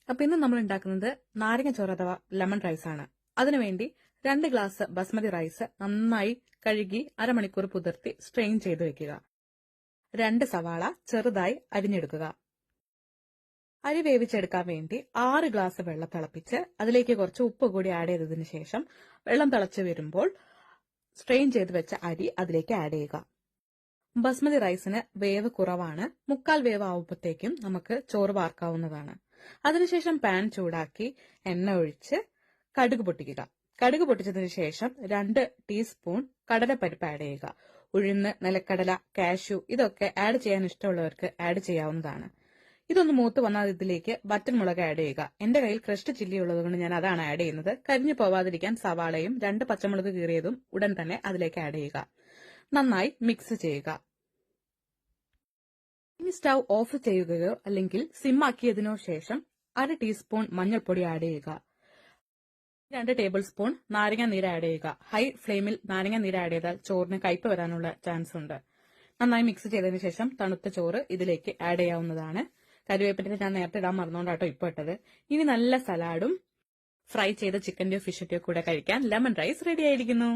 അപ്പൊ ഇന്ന് നമ്മൾ ഉണ്ടാക്കുന്നത് നാരങ്ങ ചോറ് അഥവാ ലെമൺ റൈസ് ആണ്. അതിനുവേണ്ടി 2 ഗ്ലാസ് ബസ്മതി റൈസ് നന്നായി കഴുകി അരമണിക്കൂർ കുതിർത്തി സ്ട്രെയിൻ ചെയ്ത് വെക്കുക. 2 സവാള ചെറുതായി അരിഞ്ഞെടുക്കുക. അരി വേവിച്ചെടുക്കാൻ വേണ്ടി 6 ഗ്ലാസ് വെള്ളം തിളപ്പിച്ച് അതിലേക്ക് കുറച്ച് ഉപ്പ് കൂടി ആഡ് ചെയ്തതിനു ശേഷം വെള്ളം തിളച്ചു വരുമ്പോൾ സ്ട്രെയിൻ ചെയ്ത് വെച്ച അരി അതിലേക്ക് ആഡ് ചെയ്യുക. ബസ്മതി റൈസിന് വേവ് കുറവാണ്. 3/4 വേവ് ആവുമ്പോഴത്തേക്കും നമുക്ക് ചോറ് വാർക്കാവുന്നതാണ്. അതിനുശേഷം പാൻ ചൂടാക്കി എണ്ണ ഒഴിച്ച് കടുക് പൊട്ടിക്കുക. കടുക് പൊട്ടിച്ചതിനു ശേഷം 2 ടീസ്പൂൺ കടലപ്പരിപ്പ് ആഡ് ചെയ്യുക. ഉഴുന്ന്, നിലക്കടല, കാഷ്യൂ ഇതൊക്കെ ആഡ് ചെയ്യാൻ ഇഷ്ടമുള്ളവർക്ക് ആഡ് ചെയ്യാവുന്നതാണ്. ഇതൊന്ന് മൂത്ത് വന്നാൽ ഇതിലേക്ക് ബട്ടൻ മുളക് ആഡ് ചെയ്യുക. എന്റെ കയ്യിൽ ക്രഷ്ഡ് ചില്ലി ഉള്ളതുകൊണ്ട് ഞാൻ അതാണ് ആഡ് ചെയ്യുന്നത്. കരിഞ്ഞു പോവാതിരിക്കാൻ സവാളയും 2 പച്ചമുളക് കീറിയതും ഉടൻ തന്നെ അതിലേക്ക് ആഡ് ചെയ്യുക. നന്നായി മിക്സ് ചെയ്യുക. ഇനി സ്റ്റൗ ഓഫ് ചെയ്യുകയോ അല്ലെങ്കിൽ സിമ്മാക്കിയതിനോ ശേഷം 1/2 ടീസ്പൂൺ മഞ്ഞൾപ്പൊടി ആഡ് ചെയ്യുക. 2 ടേബിൾ സ്പൂൺ നാരങ്ങ നീര് ആഡ് ചെയ്യുക. ഹൈ ഫ്ലെയിമിൽ നാരങ്ങ നീര് ആഡ് ചെയ്താൽ ചോറിന് കയ്പ് വരാനുള്ള ചാൻസ് ഉണ്ട്. നന്നായി മിക്സ് ചെയ്തതിനു ശേഷം തണുത്ത ചോറ് ഇതിലേക്ക് ആഡ് ചെയ്യാവുന്നതാണ്. കരിവേപ്പിന്റെ ഞാൻ നേരത്തെ ഇടാൻ മറന്നുകൊണ്ടാട്ടോ ഇപ്പൊ ഇട്ടത്. ഇനി നല്ല സലാഡും ഫ്രൈ ചെയ്ത ചിക്കന്റെയോ ഫിഷിന്റെയോ കൂടെ കഴിക്കാൻ ലെമൺ റൈസ് റെഡി ആയിരിക്കുന്നു.